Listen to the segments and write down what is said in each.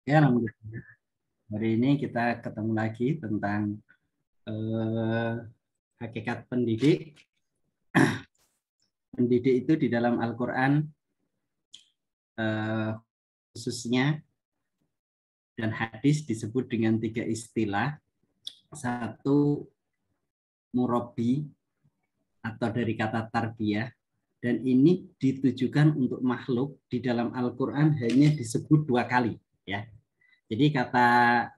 Ya, alhamdulillah. Hari ini kita ketemu lagi tentang hakikat pendidik. Pendidik itu di dalam Al-Quran khususnya dan hadis disebut dengan 3 istilah. Satu, murabbi atau dari kata tarbiyah. Dan ini ditujukan untuk makhluk di dalam Al-Quran hanya disebut 2 kali. Ya. Jadi kata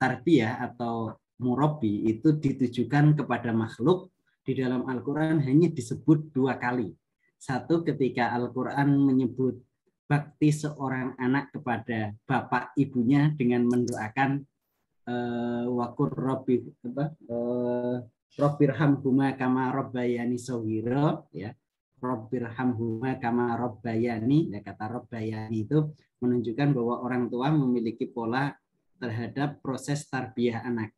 tarbiyah atau murabbi itu ditujukan kepada makhluk di dalam Al-Quran hanya disebut 2 kali. Satu, ketika Al-Quran menyebut bakti seorang anak kepada bapak ibunya dengan mendoakan wakur robbi robbirhamhuma kama robbayani sawiro, ya, robbirhamhuma kama robbayani. Ya, kata robbayani itu menunjukkan bahwa orang tua memiliki pola terhadap proses tarbiyah anak.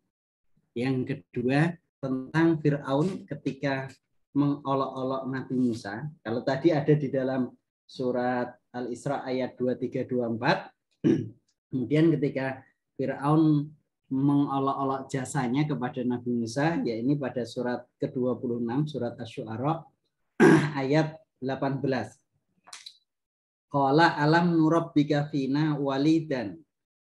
Yang kedua, tentang Fir'aun ketika mengolok-olok Nabi Musa. Kalau tadi ada di dalam surat Al-Isra ayat 23-24, kemudian ketika Fir'aun mengolok-olok jasanya kepada Nabi Musa, ya ini pada surat ke-26, surat Asy-Syu'ara ayat 18. Qala alam nurabbika fina walidan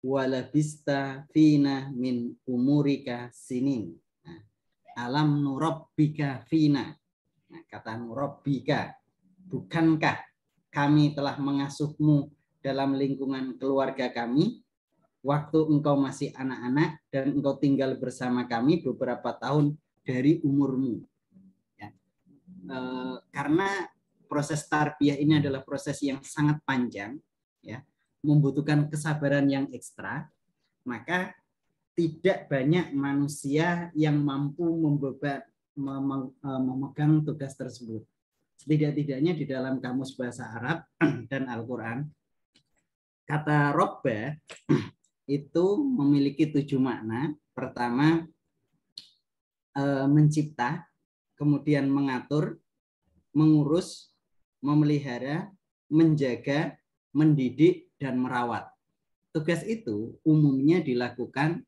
walabista fina min umurika sinin. Nah, alam nurabbika fina. Nah, kata nurabbika, bukankah kami telah mengasuhmu dalam lingkungan keluarga kami waktu engkau masih anak-anak dan engkau tinggal bersama kami beberapa tahun dari umurmu. Ya. Karena proses tarbiyah ini adalah proses yang sangat panjang, ya, membutuhkan kesabaran yang ekstra, maka tidak banyak manusia yang mampu memegang tugas tersebut. Setidak-tidaknya di dalam kamus bahasa Arab dan Al-Quran, kata robba itu memiliki 7 makna. Pertama, mencipta, kemudian mengatur, mengurus, memelihara, menjaga, mendidik, dan merawat. Tugas itu umumnya dilakukan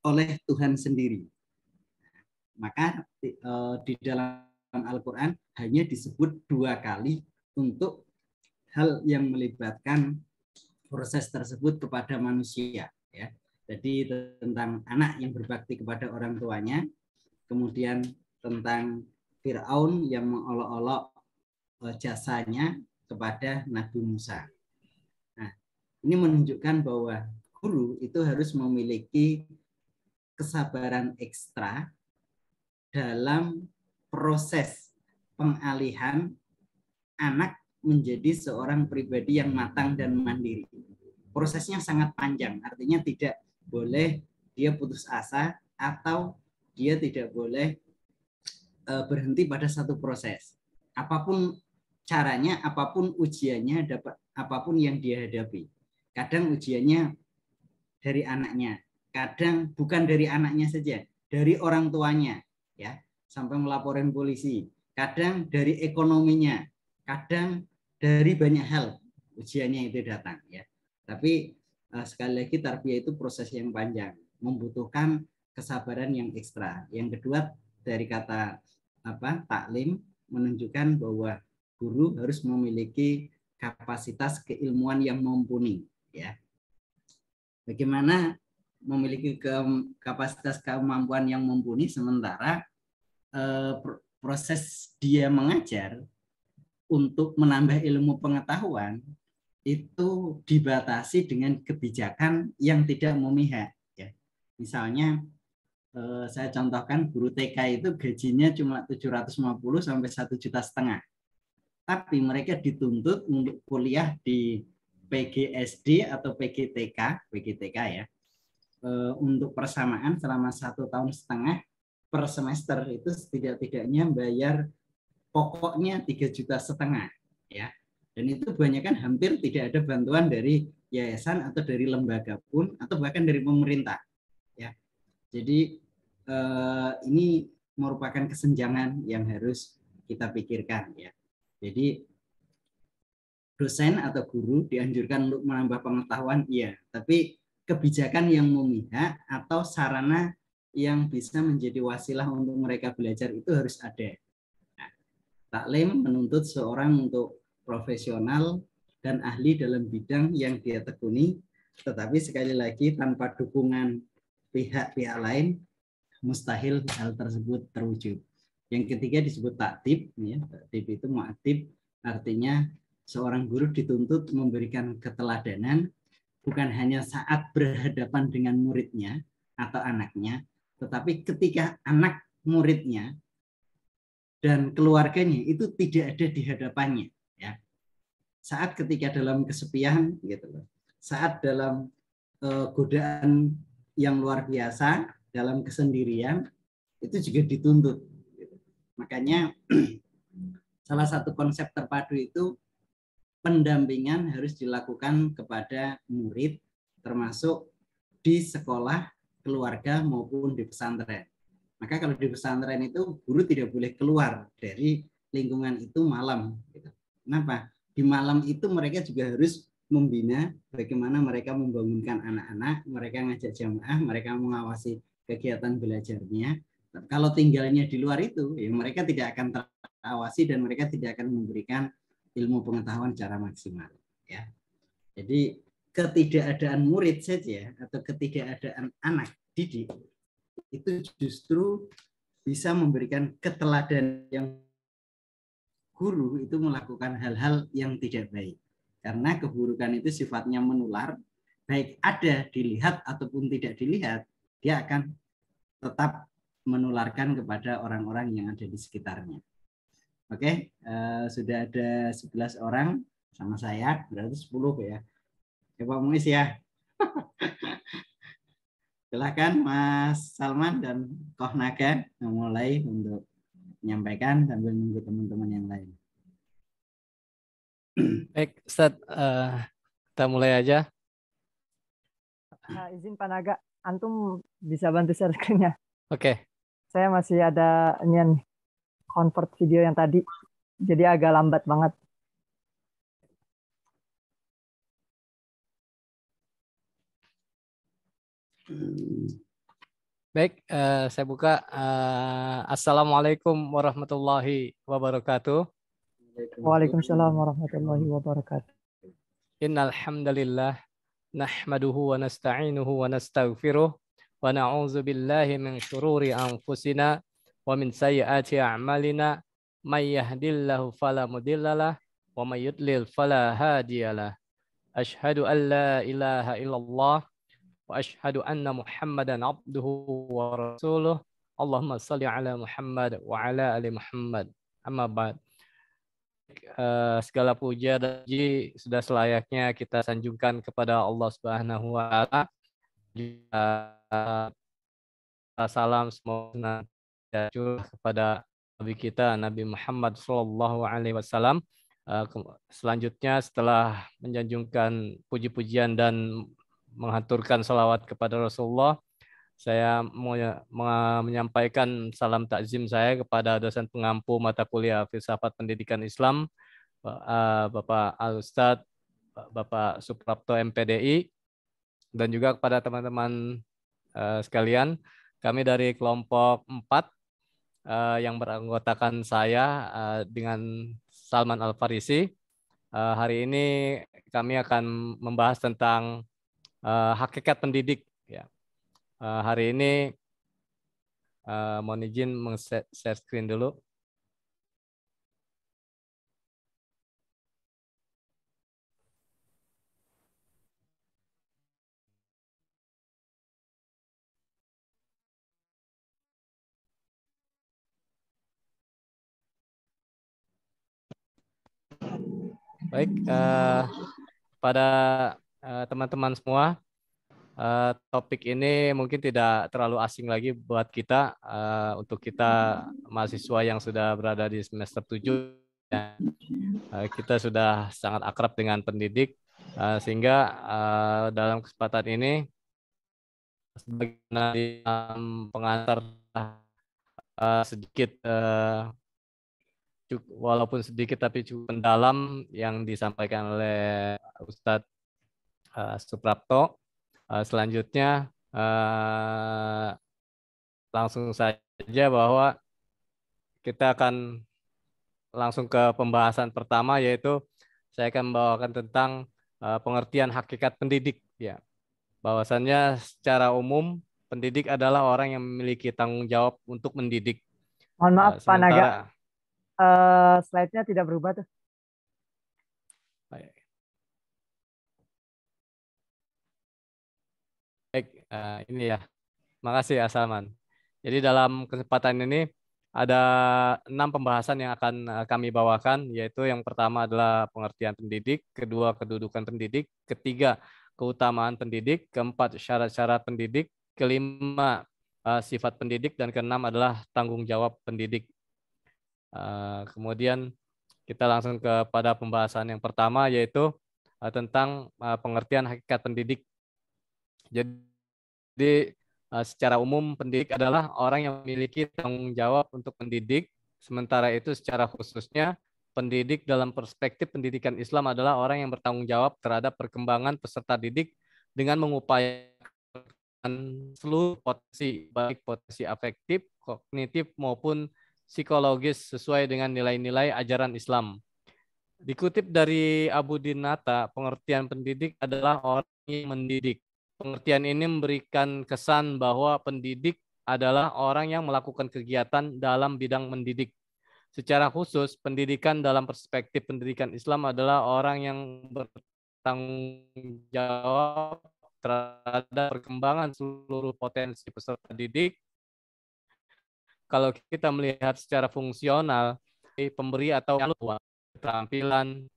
oleh Tuhan sendiri. Maka di dalam Al-Quran hanya disebut 2 kali untuk hal yang melibatkan proses tersebut kepada manusia. Ya. Jadi tentang anak yang berbakti kepada orang tuanya, kemudian tentang Fir'aun yang mengolok-olok jasanya kepada Nabi Musa. Nah, ini menunjukkan bahwa guru itu harus memiliki kesabaran ekstra dalam proses pengalihan anak menjadi seorang pribadi yang matang dan mandiri. Prosesnya sangat panjang, artinya tidak boleh dia putus asa atau dia tidak boleh berhenti pada satu proses. Apapun caranya, apapun ujiannya, apapun yang dia hadapi. Kadang ujiannya dari anaknya, kadang bukan dari anaknya saja, dari orang tuanya, ya, sampai melaporin polisi. Kadang dari ekonominya, kadang dari banyak hal ujiannya itu datang, ya. Tapi sekali lagi tarbiyah itu proses yang panjang, membutuhkan kesabaran yang ekstra. Yang kedua, dari kata taklim menunjukkan bahwa guru harus memiliki kapasitas keilmuan yang mumpuni, ya. Bagaimana memiliki kapasitas kemampuan yang mumpuni sementara proses dia mengajar untuk menambah ilmu pengetahuan itu dibatasi dengan kebijakan yang tidak memihak, ya. Misalnya saya contohkan guru TK itu gajinya cuma 750 sampai 1,5 juta. Tapi mereka dituntut untuk kuliah di PGSD atau PGTK ya. Untuk persamaan selama 1,5 tahun per semester itu setidak-tidaknya bayar pokoknya 3,5 juta, ya. Dan itu kebanyakan hampir tidak ada bantuan dari yayasan atau dari lembaga pun atau bahkan dari pemerintah, ya. Jadi ini merupakan kesenjangan yang harus kita pikirkan, ya. Jadi dosen atau guru dianjurkan untuk menambah pengetahuan, iya, tapi kebijakan yang memihak atau sarana yang bisa menjadi wasilah untuk mereka belajar itu harus ada. Nah, taklim menuntut seorang untuk profesional dan ahli dalam bidang yang dia tekuni, tetapi sekali lagi tanpa dukungan pihak-pihak lain mustahil hal tersebut terwujud. Yang ketiga disebut taktib, ya. Taktib itu mu'atib, artinya seorang guru dituntut memberikan keteladanan bukan hanya saat berhadapan dengan muridnya atau anaknya, tetapi ketika anak muridnya dan keluarganya itu tidak ada di hadapannya, ya. Saat ketika dalam kesepian gitu loh. Saat dalam godaan yang luar biasa, dalam kesendirian itu juga dituntut. Makanya salah satu konsep terpadu itu pendampingan harus dilakukan kepada murid, termasuk di sekolah, keluarga maupun di pesantren. Maka kalau di pesantren itu guru tidak boleh keluar dari lingkungan itu malam. Kenapa? Di malam itu mereka juga harus membina bagaimana mereka membangunkan anak-anak, mereka ngajak jamaah, mereka mengawasi kegiatan belajarnya. Kalau tinggalnya di luar itu, ya mereka tidak akan terawasi dan mereka tidak akan memberikan ilmu pengetahuan secara maksimal. Ya. Jadi ketidakadaan murid saja atau ketidakadaan anak didik itu justru bisa memberikan keteladanan yang guru itu melakukan hal-hal yang tidak baik. Karena keburukan itu sifatnya menular, baik ada dilihat ataupun tidak dilihat, dia akan tetap menularkan kepada orang-orang yang ada di sekitarnya. Oke, sudah ada 11 orang sama saya, berarti 10 ya. Coba Muis ya. Silakan Mas Salman dan Koh Naga memulai untuk menyampaikan sambil menunggu teman-teman yang lain. Baik, Ustaz, kita mulai aja. Izin Pak Naga, antum bisa bantu share screen-nya. Oke. Saya masih ada nian convert video yang tadi, jadi agak lambat banget. Baik, saya buka. Assalamualaikum warahmatullahi wabarakatuh. Waalaikumsalam warahmatullahi wabarakatuh. Innal hamdalillah nahmaduhu wa nasta'inuhu wa nastaghfiruh wa na'udzu billahi min syururi anfusina wa min sayyiati a'malina may yahdihillahu fala mudhillalah wa may yudlil fala hadiyalah. Asyhadu an la ilaha illallah wa asyhadu anna Muhammadan abduhu wa rasuluh. Allahumma shalli ala Muhammad wa ala ali Muhammad. Amma ba'd. Segala puja dan puji sudah selayaknya kita sanjungkan kepada Allah Subhanahu wa taala. Salam semoga kepada Nabi kita Nabi Muhammad sallallahu alaihi wasallam. Selanjutnya setelah menjanjungkan puji-pujian dan menghaturkan salawat kepada Rasulullah, saya mau menyampaikan salam takzim saya kepada dosen pengampu mata kuliah Filsafat Pendidikan Islam, Bapak Al-Ustadz, Bapak Suprapto MPDI, dan juga kepada teman-teman sekalian. Kami dari kelompok 4 yang beranggotakan saya dengan Salman Al-Farisi. Hari ini kami akan membahas tentang hakikat pendidik. Ya. Hari ini mohon izin share screen dulu. Baik, pada teman-teman semua, topik ini mungkin tidak terlalu asing lagi buat kita, untuk kita mahasiswa yang sudah berada di semester 7. Kita sudah sangat akrab dengan pendidik, sehingga dalam kesempatan ini sebagai pengantar sedikit, walaupun sedikit tapi cukup mendalam yang disampaikan oleh Ustadz Suprapto. Selanjutnya langsung saja bahwa kita akan langsung ke pembahasan pertama, yaitu saya akan membawakan tentang pengertian hakikat pendidik. Ya, bahwasannya secara umum pendidik adalah orang yang memiliki tanggung jawab untuk mendidik. Mohon maaf, Pak Naga, Sementara slide-nya tidak berubah tuh. baik, ini ya. Makasih ya Salman. Jadi dalam kesempatan ini ada 6 pembahasan yang akan kami bawakan, yaitu yang pertama adalah pengertian pendidik, kedua kedudukan pendidik, ketiga keutamaan pendidik, keempat syarat-syarat pendidik, kelima sifat pendidik, dan keenam adalah tanggung jawab pendidik. Kemudian kita langsung kepada pembahasan yang pertama, yaitu tentang pengertian hakikat pendidik. Jadi secara umum pendidik adalah orang yang memiliki tanggung jawab untuk mendidik, sementara itu secara khususnya pendidik dalam perspektif pendidikan Islam adalah orang yang bertanggung jawab terhadap perkembangan peserta didik dengan mengupayakan seluruh potensi, baik potensi afektif, kognitif maupun psikologis sesuai dengan nilai-nilai ajaran Islam. Dikutip dari Abu Dinata, pengertian pendidik adalah orang yang mendidik. Pengertian ini memberikan kesan bahwa pendidik adalah orang yang melakukan kegiatan dalam bidang mendidik. Secara khusus, pendidikan dalam perspektif pendidikan Islam adalah orang yang bertanggung jawab terhadap perkembangan seluruh potensi peserta didik. Kalau kita melihat secara fungsional, pemberi atau keterampilan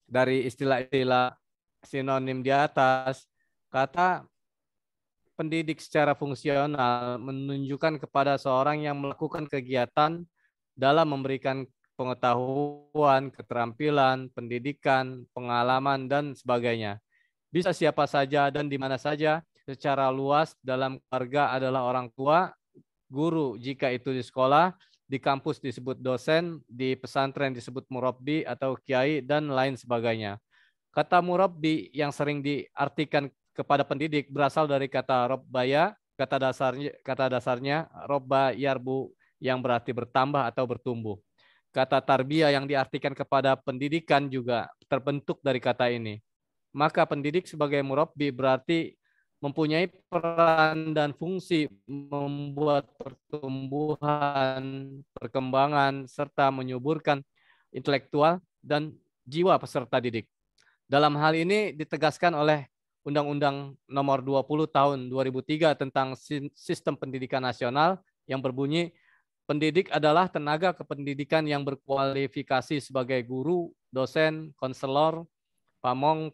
dari istilah-istilah sinonim di atas, kata pendidik secara fungsional menunjukkan kepada seorang yang melakukan kegiatan dalam memberikan pengetahuan, keterampilan, pendidikan, pengalaman, dan sebagainya. Bisa siapa saja dan di mana saja, secara luas dalam keluarga adalah orang tua, guru jika itu di sekolah, di kampus disebut dosen, di pesantren disebut murabbi atau kiai, dan lain sebagainya. Kata murabbi yang sering diartikan kepada pendidik berasal dari kata robbaya, kata dasarnya robba yarbu yang berarti bertambah atau bertumbuh. Kata tarbiyah yang diartikan kepada pendidikan juga terbentuk dari kata ini. Maka pendidik sebagai murabbi berarti mempunyai peran dan fungsi membuat pertumbuhan, perkembangan, serta menyuburkan intelektual dan jiwa peserta didik. Dalam hal ini ditegaskan oleh Undang-Undang Nomor 20 Tahun 2003 tentang Sistem Pendidikan Nasional yang berbunyi, pendidik adalah tenaga kependidikan yang berkualifikasi sebagai guru, dosen, konselor, pamong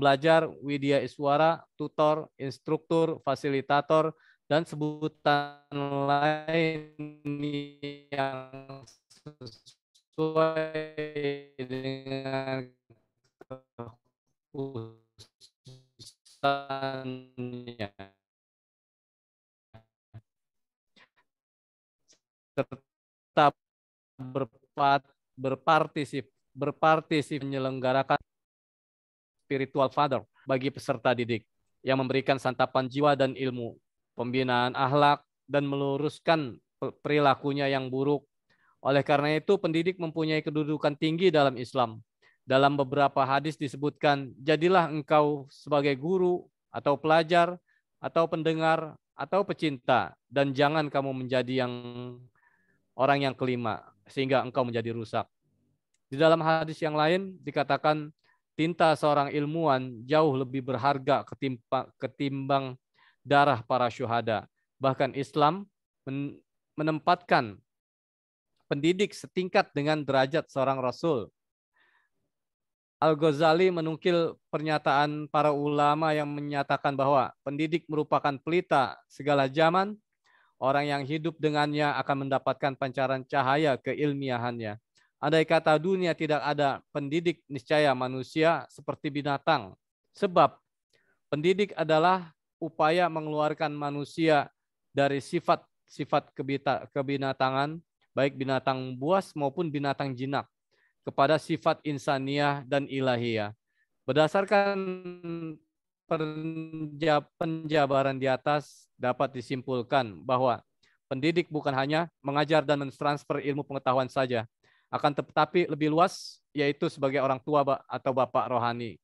belajar, widya iswara, tutor, instruktur, fasilitator, dan sebutan lain yang sesuai dengan kekhususannya, serta berpartisip menyelenggarakan spiritual father bagi peserta didik yang memberikan santapan jiwa dan ilmu, pembinaan akhlak, dan meluruskan perilakunya yang buruk. Oleh karena itu, pendidik mempunyai kedudukan tinggi dalam Islam. Dalam beberapa hadis disebutkan, jadilah engkau sebagai guru atau pelajar atau pendengar atau pecinta, dan jangan kamu menjadi orang yang kelima sehingga engkau menjadi rusak. Di dalam hadis yang lain dikatakan, tinta seorang ilmuwan jauh lebih berharga ketimbang darah para syuhada. Bahkan Islam menempatkan pendidik setingkat dengan derajat seorang rasul. Al-Ghazali menukil pernyataan para ulama yang menyatakan bahwa pendidik merupakan pelita segala zaman, orang yang hidup dengannya akan mendapatkan pancaran cahaya keilmiahannya. Andai kata dunia tidak ada pendidik, niscaya manusia seperti binatang. Sebab pendidik adalah upaya mengeluarkan manusia dari sifat-sifat kebinatangan, baik binatang buas maupun binatang jinak, kepada sifat insaniah dan ilahiyah. Berdasarkan penjabaran di atas dapat disimpulkan bahwa pendidik bukan hanya mengajar dan mentransfer ilmu pengetahuan saja, akan tetapi lebih luas, yaitu sebagai orang tua atau bapak rohani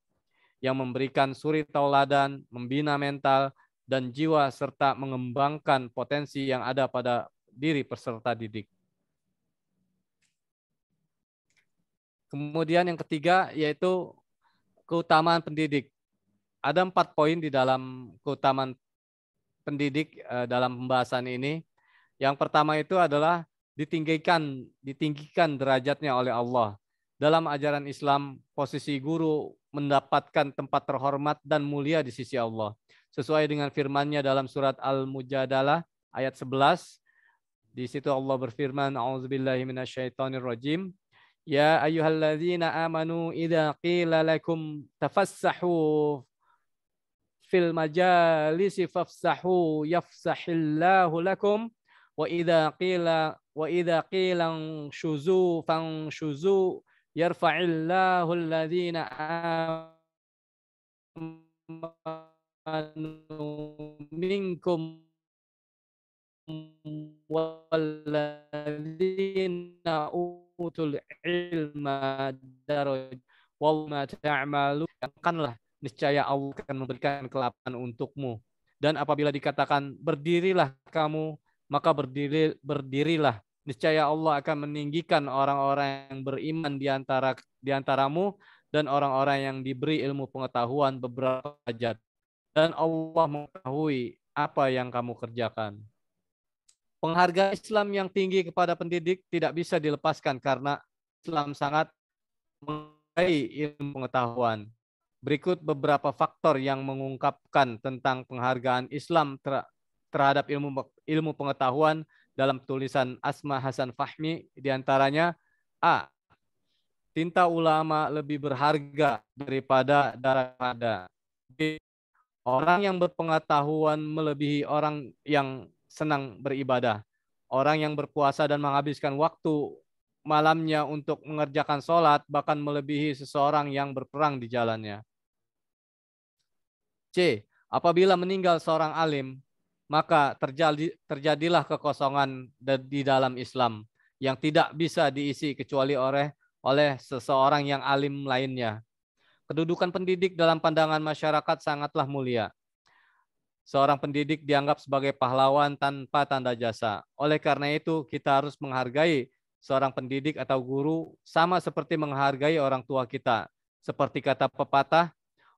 yang memberikan suri tauladan, membina mental dan jiwa serta mengembangkan potensi yang ada pada diri peserta didik. Kemudian yang ketiga yaitu keutamaan pendidik. Ada 4 poin di dalam keutamaan pendidik dalam pembahasan ini. Yang pertama itu adalah ditinggikan derajatnya oleh Allah. Dalam ajaran Islam, posisi guru mendapatkan tempat terhormat dan mulia di sisi Allah. Sesuai dengan firman-Nya dalam surat Al-Mujadalah ayat 11. Di situ Allah berfirman, A'udzubillahi minasyaitonirrajim. Ya ayyuhalladzina amanu idza qila lakum tafassahu fil majalisi fafsahu yafsahillahu lakum wa idza qila shuzu fanshuzu yarfa'illahu alladzina amanu minkum walladzina utul ilma daraj wallma ta'malu, kanlah niscaya Allah akan memberikan kelapangan untukmu. Dan apabila dikatakan berdirilah kamu, maka berdirilah. Niscaya Allah akan meninggikan orang-orang yang beriman di antaramu dan orang-orang yang diberi ilmu pengetahuan beberapa derajat. Dan Allah mengetahui apa yang kamu kerjakan. Penghargaan Islam yang tinggi kepada pendidik tidak bisa dilepaskan karena Islam sangat menghargai ilmu pengetahuan. Berikut beberapa faktor yang mengungkapkan tentang penghargaan Islam terhadap ilmu pengetahuan dalam tulisan Asma Hasan Fahmi. Di antaranya, A. Tinta ulama lebih berharga daripada darah pada. B. Orang yang berpengetahuan melebihi orang yang senang beribadah. Orang yang berpuasa dan menghabiskan waktu malamnya untuk mengerjakan sholat bahkan melebihi seseorang yang berperang di jalannya. C. Apabila meninggal seorang alim, maka terjadilah kekosongan di dalam Islam yang tidak bisa diisi kecuali oleh seseorang yang alim lainnya. Kedudukan pendidik dalam pandangan masyarakat sangatlah mulia. Seorang pendidik dianggap sebagai pahlawan tanpa tanda jasa. Oleh karena itu, kita harus menghargai seorang pendidik atau guru sama seperti menghargai orang tua kita. Seperti kata pepatah,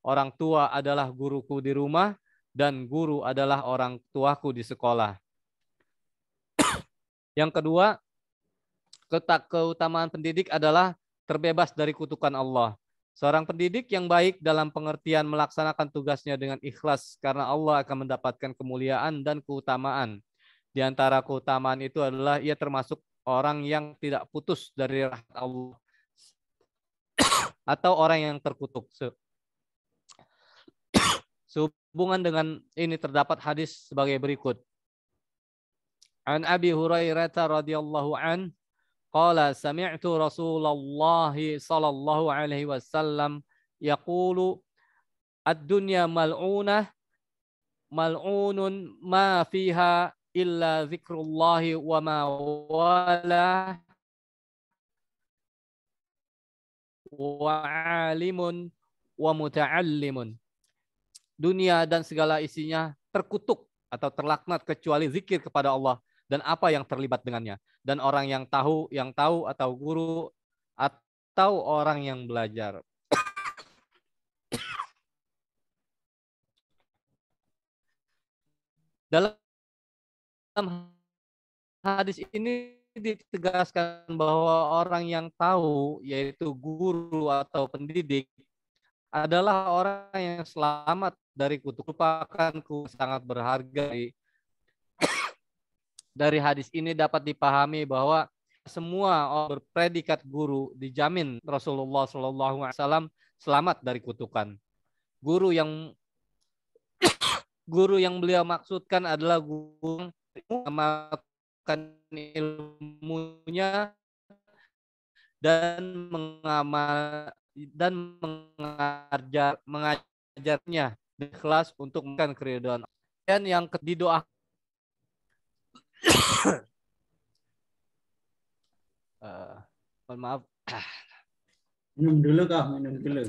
orang tua adalah guruku di rumah dan guru adalah orang tuaku di sekolah. Yang kedua, keutamaan pendidik adalah terbebas dari kutukan Allah. Seorang pendidik yang baik dalam pengertian melaksanakan tugasnya dengan ikhlas karena Allah akan mendapatkan kemuliaan dan keutamaan. Di antara keutamaan itu adalah ia termasuk orang yang tidak putus dari rahmat Allah atau orang yang terkutuk. Sehubungan dengan ini terdapat hadis sebagai berikut. An Abi Hurairah radhiyallahu an qala sami'tu Rasulullah sallallahu alaihi wasallam yaqulu ad-dunya mal'unah mal'unun ma fiha illa zikrullah wa ma wala wa alimun wa muta'allimun. Dunia dan segala isinya terkutuk atau terlaknat kecuali zikir kepada Allah dan apa yang terlibat dengannya, dan orang yang tahu atau guru atau orang yang belajar. Dalam hadis ini ditegaskan bahwa orang yang tahu, yaitu guru atau pendidik, adalah orang yang selamat dari kutuk. Merupakan sangat berharga. Dari hadis ini dapat dipahami bahwa semua orang berpredikat guru dijamin Rasulullah SAW selamat dari kutukan. Guru yang beliau maksudkan adalah guru yang mengamalkan ilmunya dan mengajarnya ikhlas untuk makan keridhaan. Dan yang didoa mohon maaf. Minum dulu kok, minum dulu.